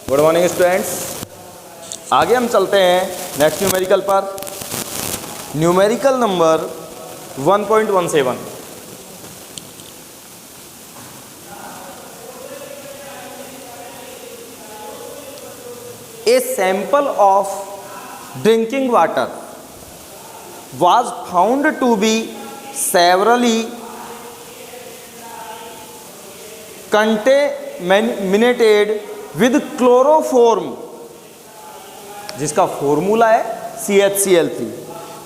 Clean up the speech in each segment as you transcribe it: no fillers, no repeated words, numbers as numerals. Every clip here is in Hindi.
Good morning students. आगे हम चलते हैं नेक्स्ट न्यूमेरिकल पर। Numerical number 1.17। A sample of drinking water was found to be severely contaminated with chloroform, जिसका फॉर्मूला है CHCl3,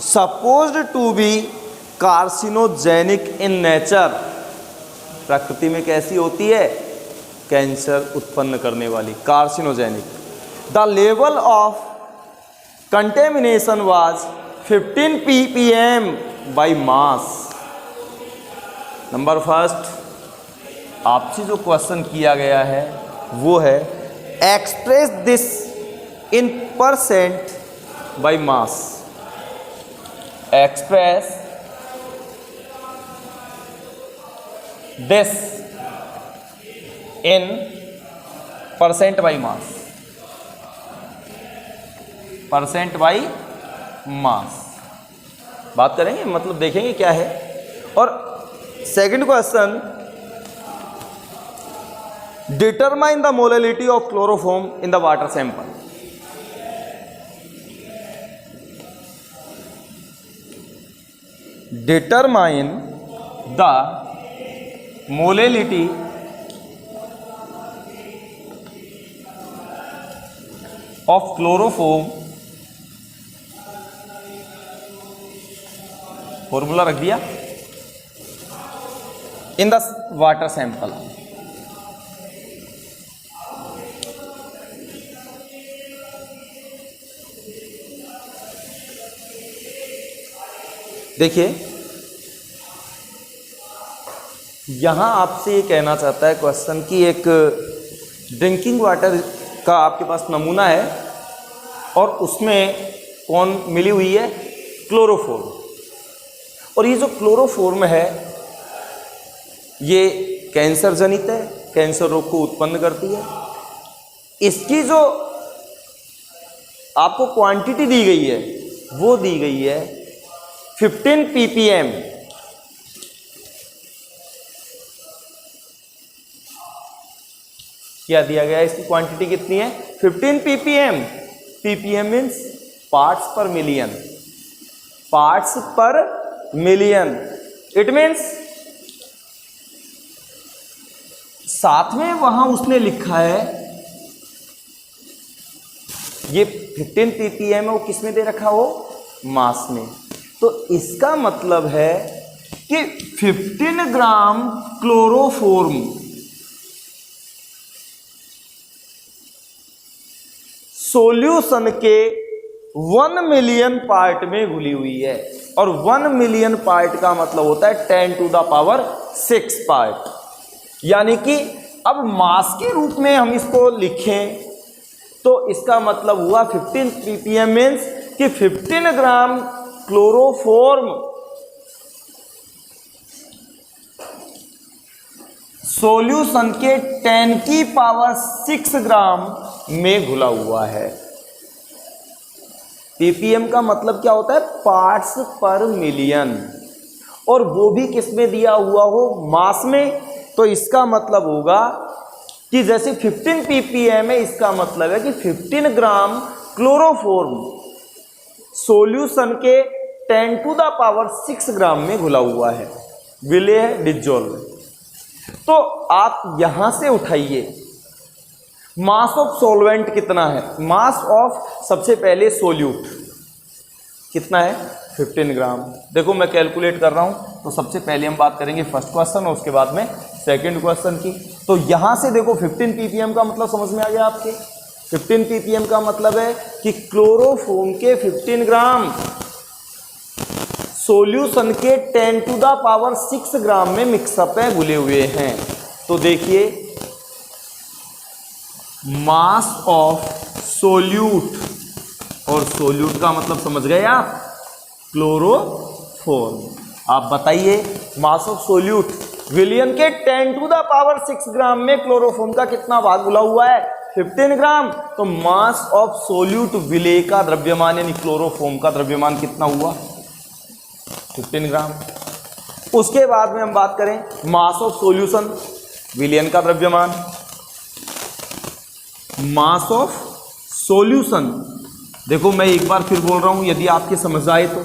supposed to be carcinogenic in nature। प्रकृति में कैसी होती है? कैंसर उत्पन्न करने वाली, carcinogenic. The level of contamination was 15 ppm by mass। Number first, आपसे जो क्वेश्चन किया गया है वो है express this in percent by mass. Express this in percent by mass. Percent by mass बात करेंगे, मतलब देखेंगे क्या है। और second question, determine the molality of chloroform in the water sample. Determine the molality of chloroform, formula रख दिया, इन द वाटर सैंपल। देखिए यहां आपसे ये कहना चाहता है क्वेश्चन कि एक ड्रिंकिंग वाटर का आपके पास नमूना है और उसमें कौन मिली हुई है? क्लोरोफॉर्म। और ये जो क्लोरोफॉर्म है ये कैंसर जनित है, कैंसर रोग को उत्पन्न करती है। इसकी जो आपको क्वांटिटी दी गई है वो दी गई है 15 ppm। क्या दिया गया है? इसकी क्वांटिटी कितनी है? 15 ppm। ppm मीन्स पार्ट्स पर मिलियन। पार्ट्स पर मिलियन, इट मीन्स साथ में वहां उसने लिखा है ये 15 ppm है, वो किस में दे रखा हो? मास में। तो इसका मतलब है कि 15 ग्राम क्लोरोफॉर्म सॉल्यूशन के 1 मिलियन पार्ट में घुली हुई है। और 1 मिलियन पार्ट का मतलब होता है 10⁶ पार्ट। यानी कि अब मास के रूप में हम इसको लिखें तो इसका मतलब हुआ 15 ppm मीन्स कि 15 ग्राम क्लोरोफॉर्म सॉल्यूशन के 10⁶ ग्राम में घुला हुआ है। ppm का मतलब क्या होता है? पार्ट्स पर मिलियन, और वो भी किस में दिया हुआ हो? मास में। तो इसका मतलब होगा कि जैसे 15 ppm है, इसका मतलब है कि 15 ग्राम क्लोरोफॉर्म सॉल्यूशन के 10⁶ ग्राम में घुला हुआ है, विलय है, डिसॉल्व है। तो आप यहां से उठाइए मास ऑफ सॉल्वेंट कितना है? मास ऑफ सबसे पहले सोल्यूट कितना है? 15 ग्राम। देखो मैं कैलकुलेट कर रहा हूं, तो सबसे पहले हम बात करेंगे फर्स्ट क्वेश्चन और उसके बाद में सेकंड क्वेश्चन की। तो यहां से देखो 15 ppm का मतलब समझ में आ गया आपके। 15 ppm का मतलब है कि क्लोरोफॉर्म के 15 ग्राम सॉल्यूशन के 10⁶ ग्राम में मिक्सअप है, घुले हुए हैं। तो देखिए मास ऑफ सोल्यूट, और सोल्यूट का मतलब समझ गए आप? क्लोरोफॉर्म। आप बताइए मास ऑफ सोल्यूट विलियन के 10⁶ ग्राम में क्लोरोफॉर्म का कितना भाग घुला हुआ है? 15 ग्राम, तो मास ऑफ सोल्यूट विलेय का द्रव्यमान यानी क्लोरोफॉर्म का द्रव्यमान कितना हुआ? 15 ग्राम। उसके बाद में हम बात करें मास ऑफ सॉल्यूशन विलयन का द्रव्यमान। मास ऑफ सॉल्यूशन, देखो मैं एक बार फिर बोल रहा हूं यदि आपके समझ आए तो,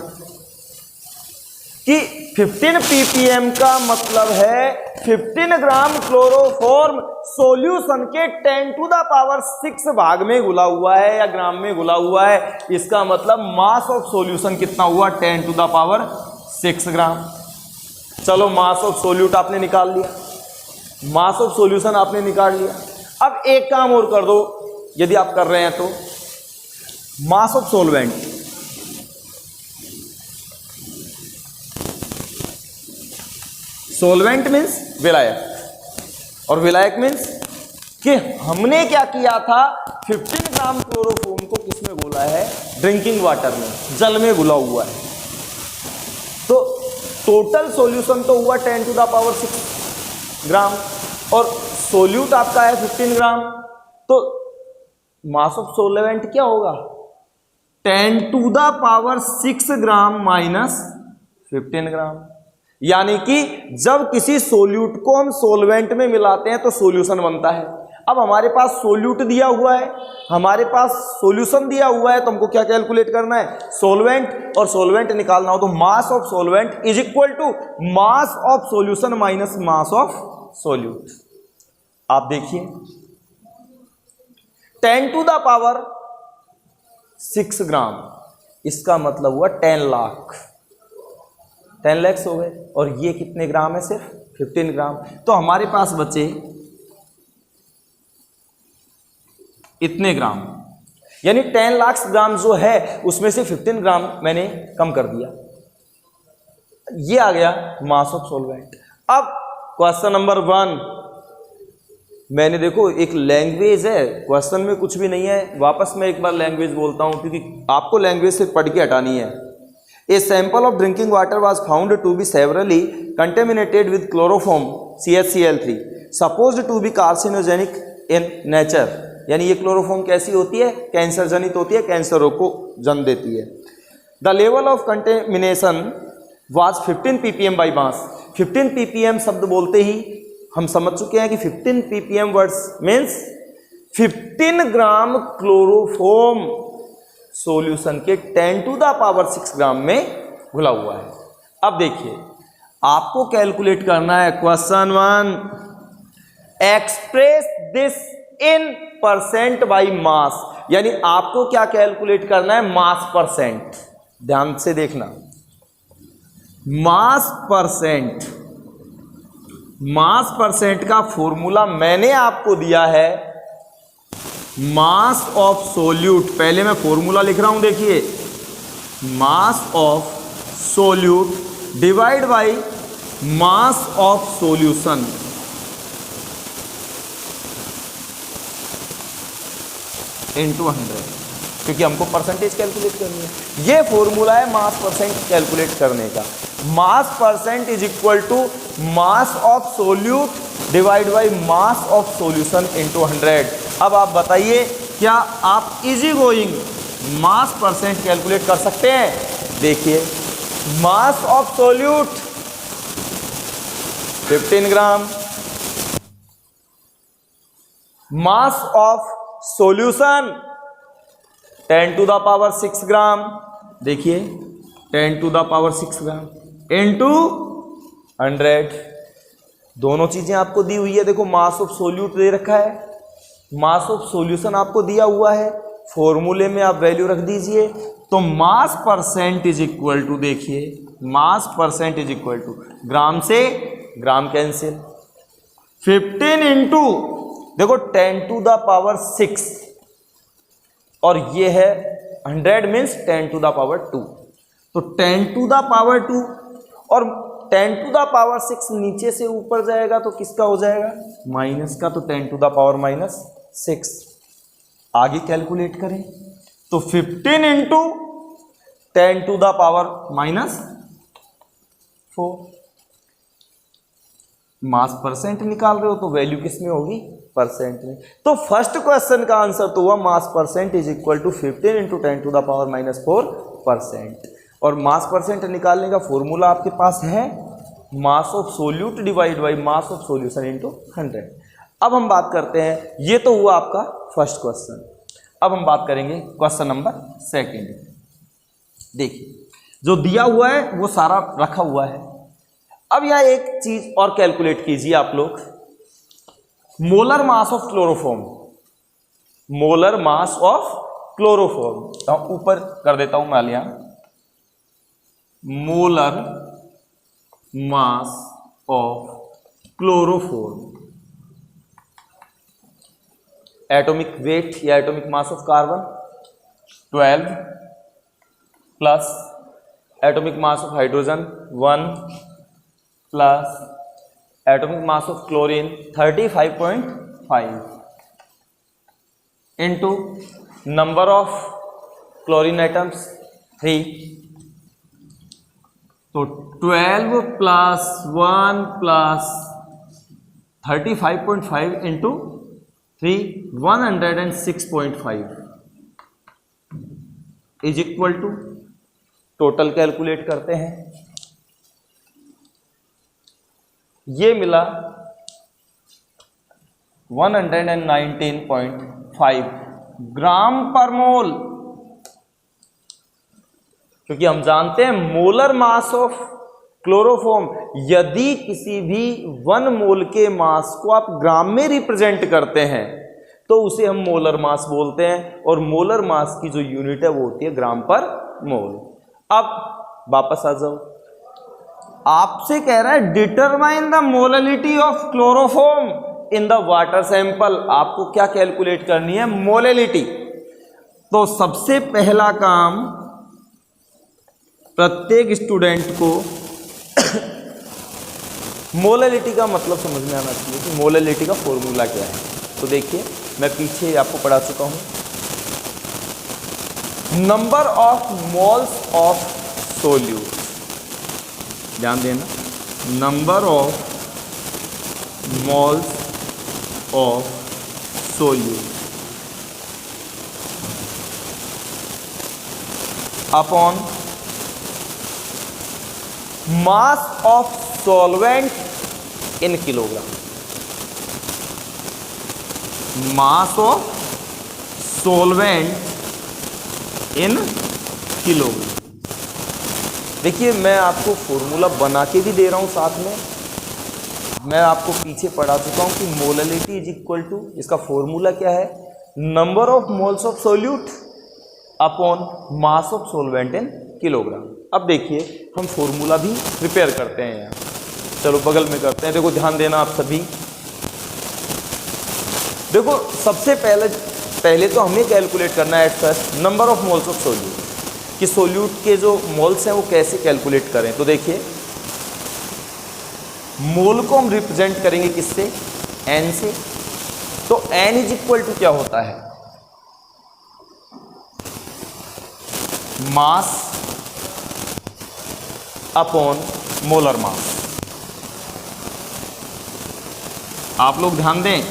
कि 15 ppm का मतलब है 15 ग्राम क्लोरोफॉर्म सॉल्यूशन के 10⁻⁶ भाग में घुला हुआ है या ग्राम में घुला हुआ है। इसका मतलब मास ऑफ सॉल्यूशन कितना हुआ? 10⁻⁶ ग्राम। चलो मास ऑफ सोल्यूट आपने निकाल लिया, मास ऑफ सॉल्यूशन आपने निकाल लिया। अब एक काम और कर दो यदि आप कर रहे हैं तो, mass of solvent, solvent means विलायक और विलायक मीन्स कि हमने क्या किया था, 15 ग्राम क्लोरोफॉर्म को किसमें घोला है? ड्रिंकिंग वाटर में, जल में घुला हुआ है। तो टोटल सॉल्यूशन तो हुआ 10⁻⁶ ग्राम और सोल्यूट आपका है 15 ग्राम, तो मास ऑफ सॉल्वेंट क्या होगा? 10⁻⁶ ग्राम माइनस 15 ग्राम। यानी कि जब किसी सोल्यूट को हम सॉल्वेंट में मिलाते हैं तो सॉल्यूशन बनता है। अब हमारे पास सोल्यूट दिया हुआ है, हमारे पास सॉल्यूशन दिया हुआ है, तो हमको क्या कैलकुलेट करना है? सॉल्वेंट, और सॉल्वेंट निकालना हो तो mass of solvent is equal to mass of solution minus mass of solute. आप देखिए 10⁻⁶ ग्राम, इसका मतलब हुआ 10 लाख, 10 लाख हो गए, और ये कितने ग्राम है? सिर्फ 15 ग्राम। तो हमारे पास बचे इतने ग्राम, यानी 10 लाख ग्राम जो है उसमें से 15 ग्राम मैंने कम कर दिया। ये आ गया मास ऑफ सॉल्वेंट। अब क्वेश्चन नंबर 1, मैंने देखो एक लैंग्वेज है, क्वेश्चन में कुछ भी नहीं है, वापस मैं एक बार लैंग्वेज बोलता हूं क्योंकि आपको लैंग्वेज से पढ़ के हटानी है। A sample of drinking water was found to be severely contaminated with chloroform CHCl3 supposed to be carcinogenic in nature. यानी ये क्लोरोफॉर्म कैसी होती है? कैंसर जनित होती है, कैंसर रोग को जन्म देती है। The level of contamination was 15 ppm by mass. 15 ppm शब्द बोलते ही हम समझ चुके हैं कि 15 ppm वर्ड्स मीन्स 15 ग्राम क्लोरोफॉर्म सॉल्यूशन के 10⁻⁶ ग्राम में घुला हुआ है। अब देखिए आपको कैलकुलेट करना है question 1, express this in percent by mass, यानी आपको क्या कैलकुलेट करना है? मास परसेंट। ध्यान से देखना, मास परसेंट, मास परसेंट का फॉर्मूला मैंने आपको दिया है मास ऑफ सोल्यूट। पहले मैं फॉर्मूला लिख रहा हूं, देखिए mass of solute divide by mass of solution into 100, क्योंकि हमको परसेंटेज कैलकुलेट करनी है। ये फॉर्मूला है मास परसेंट कैलकुलेट करने का। Mass percent is equal to mass of solute divide by mass of solution into 100। अब आप बताइए क्या आप easy going mass percent calculate कर सकते हैं? देखिए mass of solute 15 gram, mass of solution 10⁻⁶ gram, देखिए 10⁻⁶ ग्राम इनटू 100। दोनों चीजें आपको दी हुई है। देखो मास ऑफ सोल्यूट दे रखा है, मास ऑफ सॉल्यूशन आपको दिया हुआ है, फॉर्मूले में आप वैल्यू रख दीजिए। तो mass percent is equal to, देखिए mass percent is equal to gram से ग्राम कैंसिल, 15 इंटू देखो 10⁻⁶ और ये है 100 मीन्स 10⁻²। तो 10⁻² और 10⁻⁶ नीचे से ऊपर जाएगा तो किसका हो जाएगा? माइनस का। तो 10⁻⁻⁶। आगे कैलकुलेट करें तो 15 इंटू 10⁻⁴। मास परसेंट निकाल रहे हो तो वैल्यू किस में होगी? परसेंट में। तो फर्स्ट क्वेश्चन का आंसर तो हुआ mass percent is equal to 15 into 10⁻⁴%। और मास परसेंट निकालने का फॉर्मूला आपके पास है mass of solute divide by mass of solution into 100। अब हम बात करते हैं, ये तो हुआ आपका फर्स्ट क्वेश्चन। अब हम बात करेंगे क्वेश्चन नंबर सेकंड। देखिए जो दिया हुआ है वो सारा रखा हुआ है। अब यहाँ एक चीज और कैलकुलेट कीजिए आप लोग, molar mass of chloroform, molar mass of chloroform. ऊपर कर देता हूं मैं यहां, molar mass of chloroform, atomic weight या atomic mass of carbon 12 plus atomic mass of hydrogen 1 plus atomic mass of chlorine 35.5 into number of chlorine atoms 3, तो 12 plus 1 plus 35.5 into 3 106.5 is equal to, total calculate करते हैं, ये मिला 119.5 ग्राम पर मोल। क्योंकि हम जानते हैं मोलर मास ऑफ क्लोरोफॉर्म, यदि किसी भी 1 मोल के मास को आप ग्राम में रिप्रेजेंट करते हैं तो उसे हम मोलर मास बोलते हैं, और मोलर मास की जो यूनिट है वो होती है ग्राम पर मोल। अब वापस आ जाओ, आपसे कह रहा है determine the molality of chloroform in the water sample. आपको क्या कैलकुलेट करनी है? मोलैलिटी। तो सबसे पहला काम प्रत्येक स्टूडेंट को मोलैलिटी का मतलब समझ में आना चाहिए कि मोलैलिटी का फॉर्मूला क्या है। तो देखिए मैं पीछे आपको पढ़ा चुका हूं, number of moles of solute, ध्यान देना, number of moles of solute upon mass of solvent in kilogram, mass of solvent in kilogram. देखिए मैं आपको फॉर्मूला बना के भी दे रहा हूं, साथ में मैं आपको पीछे पढ़ा चुका हूं कि मोलैलिटी इज इक्वल टू, इसका फॉर्मूला क्या है? Number of moles of solute upon mass of solvent in kilogram. अब देखिए हम फॉर्मूला भी प्रिपेयर करते हैं यहाँ, चलो बगल में करते हैं। देखो ध्यान देना आप सभी, देखो सबसे पहले तो हमें कैलकुलेट करना है at first number of moles of solute, कि सोल्यूट के जो मोल्स हैं वो कैसे कैलकुलेट करें। तो देखिए मोल को हम रिप्रेजेंट करेंगे किससे? एन से। तो एन इज इक्वल टू क्या होता है? मास अपॉन मोलर मास। आप लोग ध्यान दें,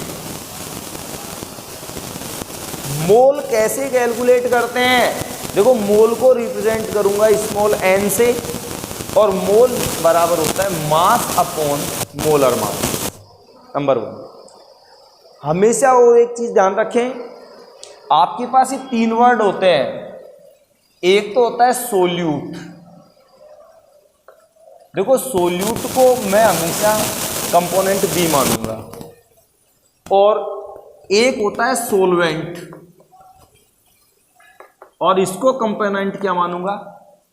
मोल कैसे कैलकुलेट करते हैं? देखो मोल को रिप्रेजेंट करूंगा स्मॉल एन से, और मोल बराबर होता है मास अपॉन मोलर मास। नंबर 1, हमेशा वो एक चीज ध्यान रखें, आपके पास ये 3 वर्ड होते हैं। एक तो होता है सोल्यूट, देखो सोल्यूट को मैं हमेशा कंपोनेंट बी मानूंगा, और एक होता है सोलवेंट, और इसको कंपोनेंट क्या मानूंगा?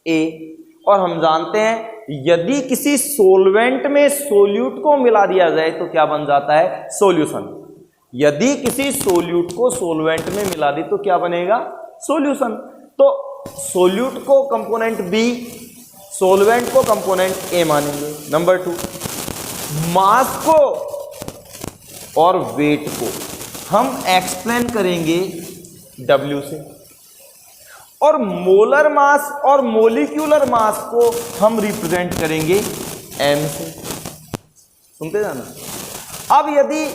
ए। और हम जानते हैं यदि किसी सोलवेंट में सोल्यूट को मिला दिया जाए तो क्या बन जाता है? सॉल्यूशन। यदि किसी सोल्यूट को सोलवेंट में मिला दी तो क्या बनेगा? सॉल्यूशन। तो सोल्यूट को कंपोनेंट बी, सोलवेंट को कंपोनेंट ए मानेंगे। नंबर 2, मास को और वेट को हम एक्सप्लेन करेंगे W से, और मोलर मास और मोलिक्यूलर मास को हम रिप्रेजेंट करेंगे M से। सुनते जाना। अब यदि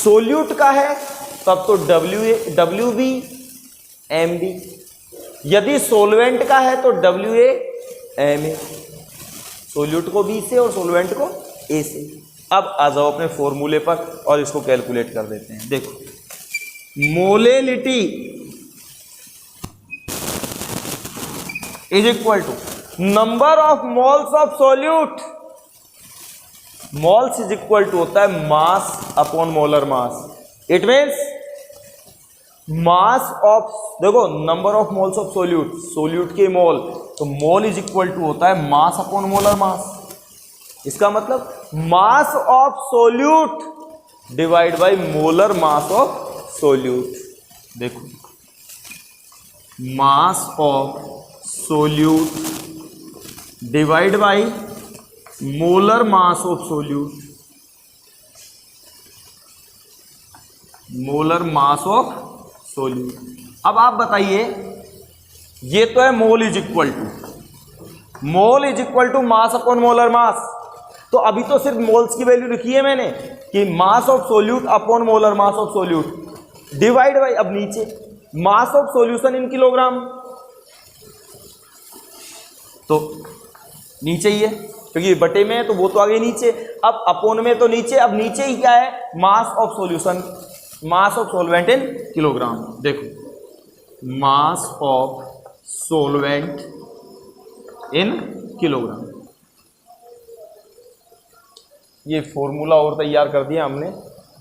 सोल्यूट का है तब तो डब्ल्यू बी एम बी, यदि सोलवेंट का है तो W A M A, solute को बी से और सोलवेंट को ए से। अब आ जाओ अपने फॉर्मूले पर और इसको कैलकुलेट कर देते हैं। देखो, molality is equal to number of moles of solute. Moles is equal to होता है mass upon molar mass. It means mass of, देखो number of moles of solute, solute के मोल, तो मोल इज इक्वल टू होता है मास अपॉन मोलर मास। इसका मतलब mass of solute divide by molar mass of solute. देखो, mass of solute divide by molar mass of solute, molar mass of solute. अब आप बताइए, ये तो है mole is equal to mass upon molar mass, तो अभी तो सिर्फ मोल्स की वैल्यू लिखी है मैंने कि मास of solute upon molar mass of solute divide bye, अब नीचे मास ऑफ सॉल्यूशन इन किलोग्राम, तो नीचे ही है क्योंकि बटे में है तो वो तो आगे नीचे, अब अपोन में तो नीचे, अब नीचे ही क्या है, mass of solution, mass of solvent in kilogram. देखो, mass of solvent in kilogram, ये फॉर्मूला और तैयार कर दिया हमने।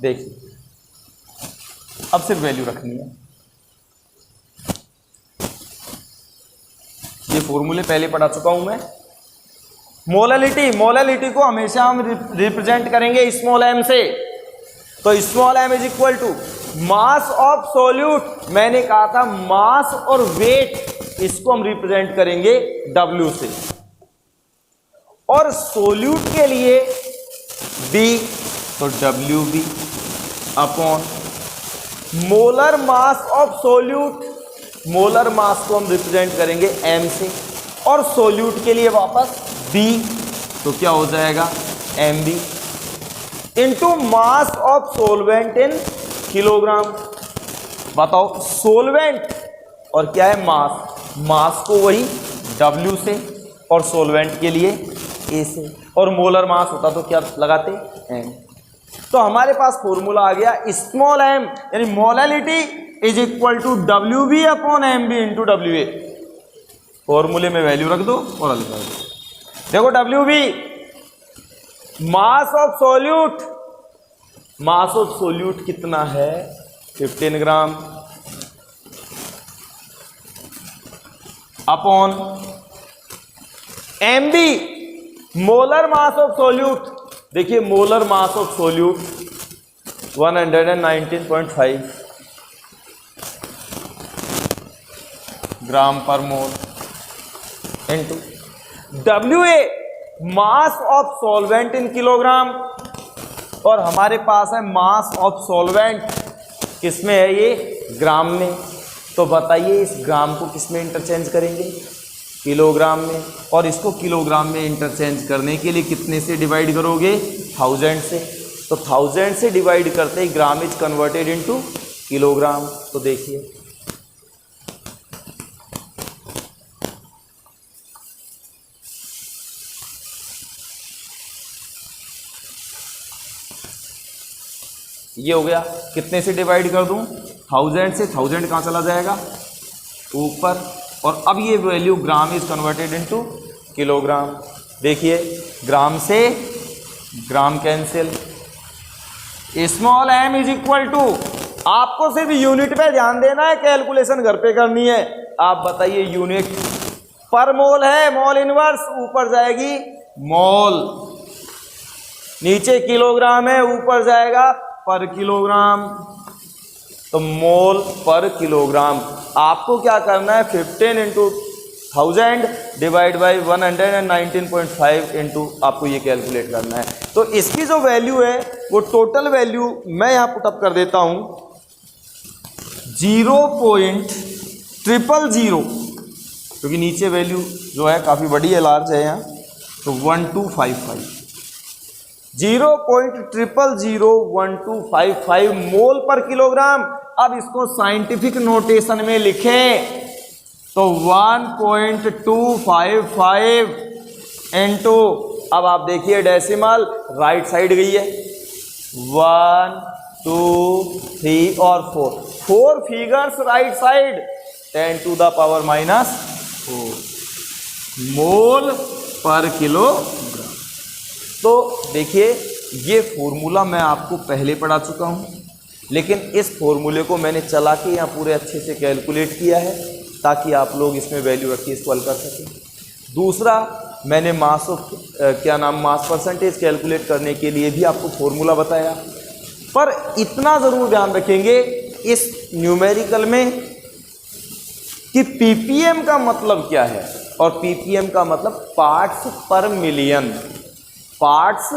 देखिए, अब सिर्फ वैल्यू रखनी है। ये फॉर्मूले पहले पढ़ा चुका हूं मैं। मोलालिटी को हमेशा हम रिप्रेजेंट करेंगे स्मॉल एम से, तो small M is equal to mass of solute, मैंने कहा था मास और वेट, इसको हम रिप्रेजेंट करेंगे डब्ल्यू से, और सोल्यूट के लिए बी, तो W B upon molar mass of solute, molar mass को हम रिप्रेजेंट करेंगे एम से, और सोल्यूट के लिए वापस बी, तो क्या हो जाएगा M B into mass of solvent in kilogram. बताओ, सोलवेंट और क्या है मास, मास को वही डब्ल्यू से और सोलवेंट के लिए ए से, और मोलर मास होता तो क्या लगाते एम। तो हमारे पास फॉर्मूला आ गया स्मॉल एम, यानी molality is equal to W B upon M B into W A. फॉर्मूले में वैल्यू रख दो और हल कर दो। देखो, W B mass of solute, mass of solute कितना है 15 gram, upon M B molar mass of solute. देखिए, molar mass of solute 119.5 gram पर mole into W A mass of solvent in kilogram, और हमारे पास है मास ऑफ सॉल्वेंट किसमें है, ये ग्राम में। तो बताइए, इस ग्राम को किस में इंटरचेंज करेंगे, किलोग्राम में, और इसको किलोग्राम में इंटरचेंज करने के लिए कितने से डिवाइड करोगे, 1000 से। तो 1000 से डिवाइड करते ही gram is converted into kilogram. तो देखिए, ये हो गया, कितने से डिवाइड कर दूं, 1000 से, 1000 कहाँ चला जाएगा ऊपर, और अब ये value gram is converted into kilogram. देखिए, ग्राम से gram cancel, small M is equal to, आपको सिर्फ यूनिट पे ध्यान देना है, कैलकुलेशन घर पे करनी है। आप बताइए, यूनिट पर मोल है, मोल इनवर्स, ऊपर जाएगी मोल, नीचे किलोग्राम है, ऊपर जाएगा पर किलोग्राम, तो मोल पर किलोग्राम। आपको क्या करना है, 15 इंटू 1000 डिवाइड बाई 119.5 इंटू आपको ये कैलकुलेट करना है। तो इसकी जो वैल्यू है वो टोटल वैल्यू मैं यहाँ पुटअप कर देता हूँ 0.000, क्योंकि नीचे वैल्यू जो है काफ़ी बड़ी है, लार्ज है यहाँ, तो 1255 0.000125 मोल पर किलोग्राम। अब इसको साइंटिफिक नोटेशन में लिखें तो 1.255 इंटू, अब आप देखिए डेसिमल राइट साइड गई है, 1 2 3 और 4 फिगर्स राइट साइड, 10⁻⁻⁴ मोल पर किलोग्राम। तो देखिए ये फॉर्मूला मैं आपको पहले पढ़ा चुका हूं, लेकिन इस फॉर्मूले को मैंने चला के यहाँ पूरे अच्छे से कैलकुलेट किया है ताकि आप लोग इसमें वैल्यू रख के इसको हल कर सकें। दूसरा, मैंने मास परसेंटेज कैलकुलेट करने के लिए भी आपको फॉर्मूला बताया। पर इतना ज़रूर ध्यान रखेंगे इस न्यूमेरिकल में कि पीपीएम का मतलब क्या है, और पीपीएम का मतलब पार्ट्स पर मिलियन, पार्ट्स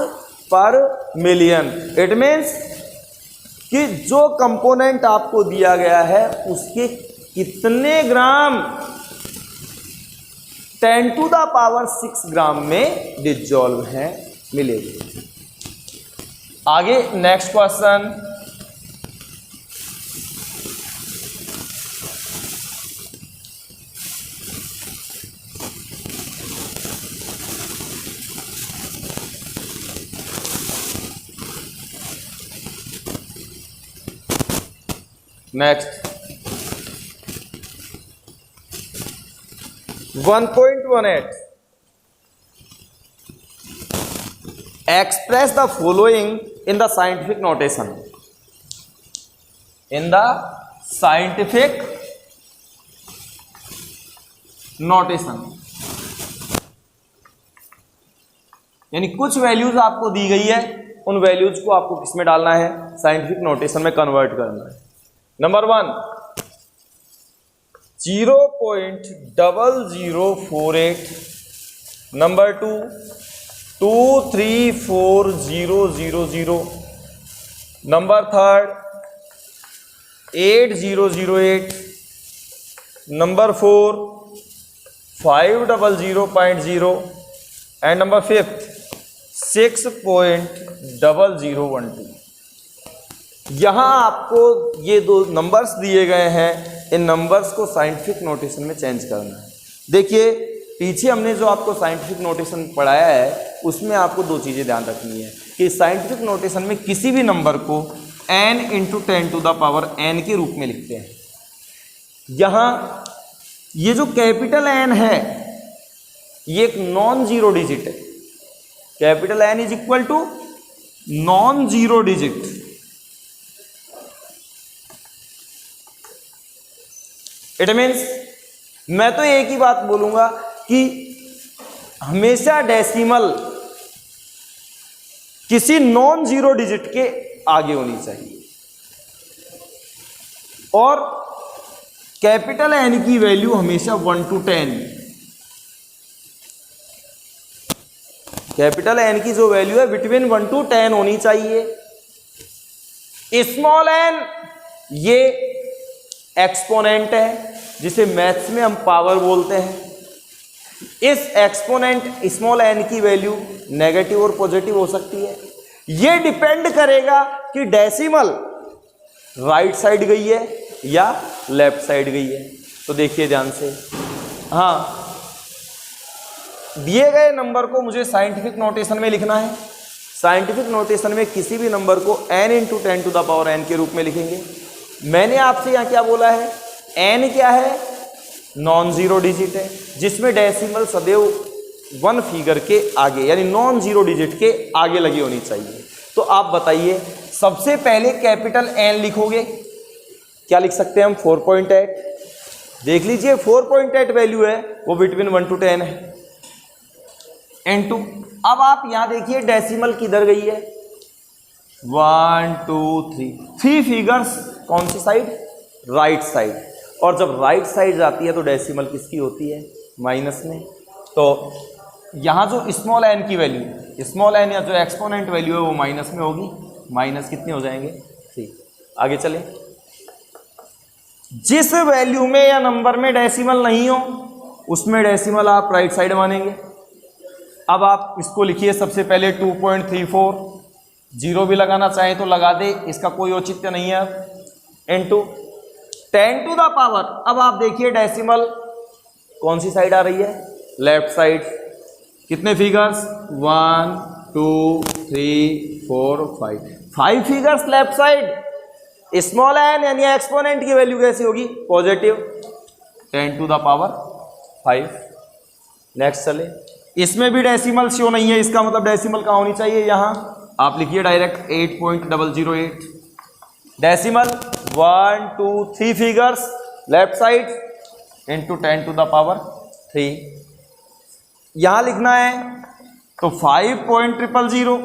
पर मिलियन। इट मीन्स कि जो कंपोनेंट आपको दिया गया है उसके कितने ग्राम 10⁻⁶ ग्राम में डिसॉल्व हैं मिलेगी। आगे next question, next 1.18 express the following in the scientific notation, in the scientific notation। यानी कुछ वैल्यूज आपको दी गई है, उन वैल्यूज को आपको किस में डालना है, साइंटिफिक नोटेशन में कन्वर्ट करना है। Number 1 0.0048, number 2 234,000, number 3 8008, number 4 500.0 and number 5 6.0012। यहां आपको ये दो नंबर्स दिए गए हैं, इन नंबर्स को साइंटिफिक नोटेशन में चेंज करना है। देखिए पीछे हमने जो आपको साइंटिफिक नोटेशन पढ़ाया है उसमें आपको दो चीज़ें ध्यान रखनी है कि साइंटिफिक नोटेशन में किसी भी नंबर को n × 10⁻n के रूप में लिखते हैं। यहाँ ये जो कैपिटल N है ये एक नॉन जीरो डिजिट है, capital N is equal to non zero digit. It means मैं तो एक ही बात बोलूंगा कि हमेशा डेसिमल किसी नॉन जीरो डिजिट के आगे होनी चाहिए, और कैपिटल N की वैल्यू हमेशा 1 to 10, कैपिटल N की जो वैल्यू है बिटवीन 1 to 10 होनी चाहिए। स्मॉल n ये एक्सपोनेंट है जिसे मैथ्स में हम पावर बोलते हैं। इस एक्सपोनेंट स्मॉल n की वैल्यू नेगेटिव और पॉजिटिव हो सकती है। यह डिपेंड करेगा कि डेसिमल राइट साइड गई है या लेफ्ट साइड गई है। तो देखिए ध्यान से, हाँ दिए गए नंबर को मुझे साइंटिफिक नोटेशन में लिखना है। साइंटिफिक नोटेशन में किसी भी नंबर को n × 10⁻n के रूप में लिखेंगे। मैंने आपसे यहाँ क्या बोला है, n क्या है, नॉन जीरो डिजिट है जिसमें डेसिमल सदैव 1 फिगर के आगे यानी नॉन जीरो डिजिट के आगे लगी होनी चाहिए। तो आप बताइए सबसे पहले कैपिटल N लिखोगे, क्या लिख सकते हैं हम, 4.8। देख लीजिए 4.8 वैल्यू है वो बिटवीन 1 to 10 है। N2, अब आप यहां देखिए डेसिमल किधर गई है, 1 2 3 फिगर्स कौन सी साइड, राइट साइड। और जब राइट साइड जाती है तो डेसिमल किसकी होती है, माइनस में। तो यहाँ जो स्मॉल n की वैल्यू, स्मॉल n या जो एक्सपोनेंट वैल्यू है वो माइनस में होगी। माइनस कितने हो जाएंगे, 3। आगे चले, जिस वैल्यू में या नंबर में डेसिमल नहीं हो उसमें डेसिमल आप राइट साइड मानेंगे। अब आप इसको लिखिए सबसे पहले 2.34, जीरो भी लगाना चाहें तो लगा दे, इसका कोई औचित्य नहीं है। इनटू 10 टू द पावर, अब आप देखिए डेसिमल कौन सी साइड आ रही है, लेफ्ट साइड। कितने figures, 1 2 3 4 5 figures left side. Small N यानी एक्सपोनेंट की वैल्यू कैसी होगी, positive, 10 to the power 5। Next चले, इसमें भी डेसिमल शो नहीं है, इसका मतलब डेसिमल कहाँ होनी चाहिए, यहां आप लिखिए direct 8.008। Decimal 1 2 3 figures left side into 10 to the power 3। यहां लिखना है तो 5.000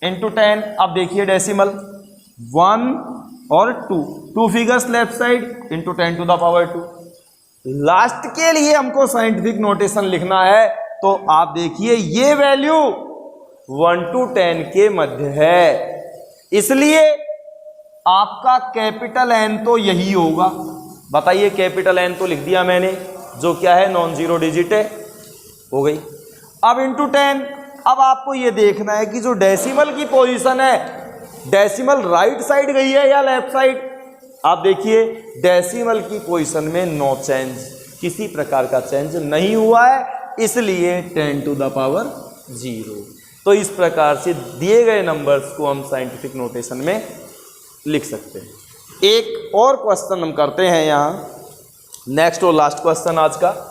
इंटू 10। अब देखिए डेसिमल 1 और 2 figures left side into 10 to the power 2। Last के लिए हमको साइंटिफिक नोटेशन लिखना है, तो आप देखिए ये वैल्यू 1 to 10 के मध्य है, इसलिए आपका कैपिटल एन तो यही होगा। बताइए, कैपिटल एन तो लिख दिया मैंने, जो क्या है नॉन जीरो डिजिट है, हो गई। अब इंटू 10, अब आपको ये देखना है कि जो डेसिमल की पोजीशन है, डेसिमल राइट साइड गई है या लेफ्ट साइड। आप देखिए डेसिमल की पोजीशन में नो चेंज, किसी प्रकार का चेंज नहीं हुआ है, इसलिए 10 टू द पावर 0। तो इस प्रकार से दिए गए नंबर्स को हम साइंटिफिक नोटेशन में लिख सकते हैं। एक और क्वेश्चन हम करते हैं यहां, नेक्स्ट और लास्ट क्वेश्चन आज का।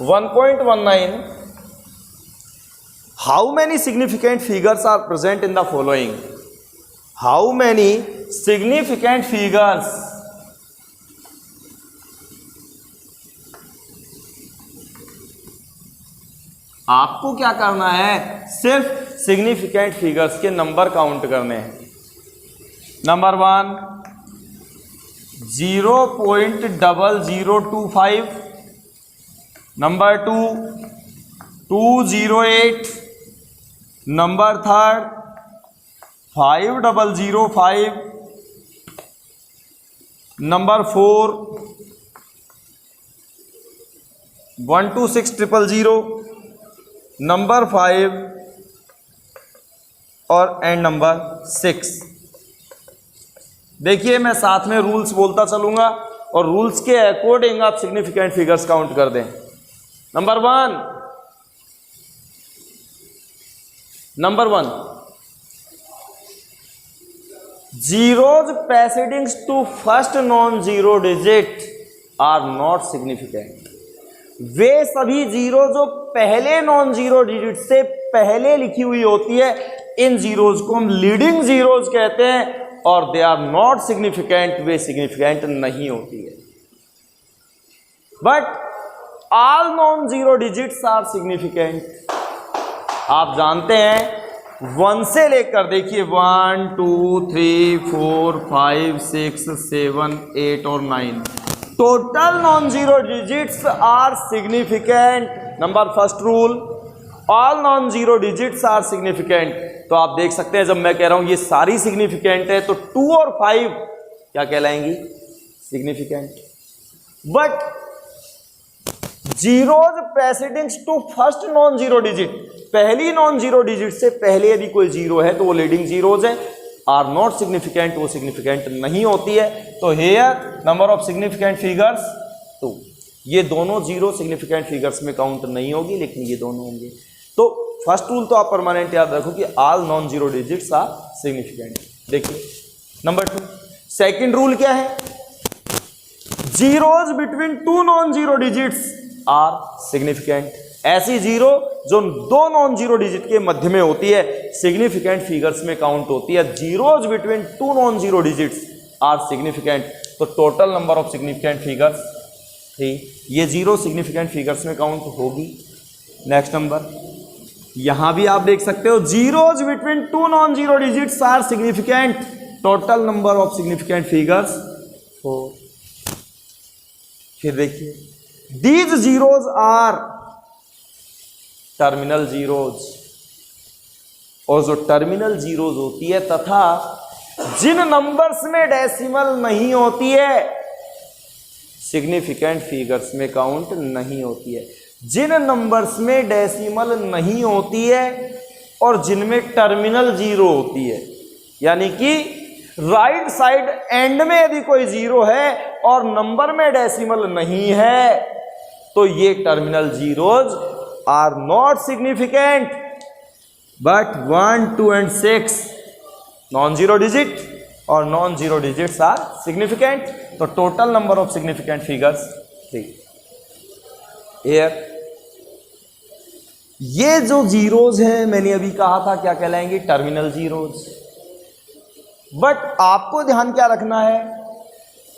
One 1.19 How many significant figures are present in the following? How many significant figures आपको क्या करना है, सिर्फ सिग्निफिकेंट फिगर्स के नंबर काउंट करने हैं। Number 1 0.0025, number 2 208, number 3 5005, number 4 126000, number 5 और एंड नंबर 6। देखिए मैं साथ में रूल्स बोलता चलूंगा और रूल्स के अकॉर्डिंग आप सिग्निफिकेंट फिगर्स काउंट कर दें। Number 1 zeros preceding to first non-zero digit are not significant। वे सभी जीरो जो पहले नॉन जीरो डिजिट से पहले लिखी हुई होती है, इन जीरोज को हम लीडिंग जीरोज कहते हैं, और दे आर नॉट सिग्निफिकेंट, वे सिग्निफिकेंट नहीं होती है। But all non zero digits are significant. आप जानते हैं 1 से लेकर देखिए 1 2 3 4 5 6 7 8 और 9 total non zero digits are significant. Number first rule, all non zero digits are significant. तो आप देख सकते हैं जब मैं कह रहा हूं ये सारी सिग्निफिकेंट है, तो 2 और 5 क्या कहलाएंगी, significant. But zeros precedings to first non zero digit, पहली नॉन जीरो डिजिट से पहले यदि कोई जीरो है तो वो लीडिंग जीरोज है, आर नॉट सिग्निफिकेंट, वो सिग्निफिकेंट नहीं होती है। तो here number of significant figures 2, ये दोनों जीरो सिग्निफिकेंट फिगर्स में काउंट नहीं होगी, लेकिन ये दोनों होंगे। तो फर्स्ट रूल तो आप परमानेंट याद रखो कि all non zero digits are significant. देखिए नंबर 2, सेकेंड रूल क्या है, zeros between 2 non zero digits are significant. ऐसी जीरो जो 2 नॉन जीरो डिजिट के मध्य में होती है, सिग्निफिकेंट फिगर्स में काउंट होती है। Zeros between 2 non zero digits are significant. तो total number of significant figures 3, ये जीरो सिग्निफिकेंट फिगर्स में काउंट होगी। नेक्स्ट नंबर, यहां भी आप देख सकते हो zeros between 2 non zero digits are significant. Total number of significant figures 4। फिर देखिए these zeros are terminal zeros. और जो टर्मिनल जीरोज होती है तथा जिन नंबर्स में डेसिमल नहीं होती है सिग्निफिकेंट फिगर्स में काउंट नहीं होती है। जिन नंबर्स में डेसिमल नहीं होती है और जिनमें टर्मिनल जीरो होती है, यानी कि राइट साइड एंड में यदि कोई जीरो है और नंबर में डेसिमल नहीं है तो ये terminal zeros are not significant, but 1, 2 and 6 non zero digit और non zero digits are significant. तो total number of significant figures 3। Here ये जो जीरोज हैं मैंने अभी कहा था क्या कहलाएंगे, टर्मिनल जीरोज। बट आपको ध्यान क्या रखना है,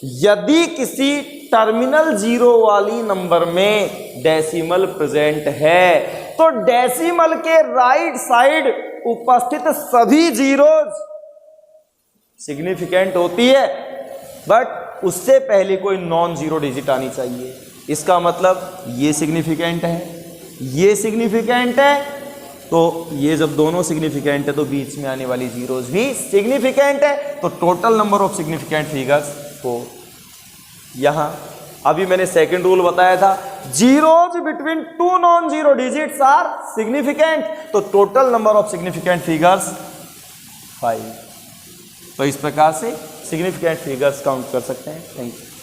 यदि किसी टर्मिनल जीरो वाली नंबर में डेसिमल प्रेजेंट है तो डेसिमल के राइट साइड उपस्थित सभी जीरोज सिग्निफिकेंट होती है, बट उससे पहले कोई नॉन जीरो डिजिट आनी चाहिए। इसका मतलब ये सिग्निफिकेंट है, ये सिग्निफिकेंट है, तो ये जब दोनों सिग्निफिकेंट है तो बीच में आने वाली जीरोज भी सिग्निफिकेंट है। तो total number of significant figures 4। यहां अभी मैंने सेकंड रूल बताया था, zeros between 2 non zero digits are significant, तो total number of significant figures 5। तो इस प्रकार से सिग्निफिकेंट फिगर्स काउंट कर सकते हैं। Thank you.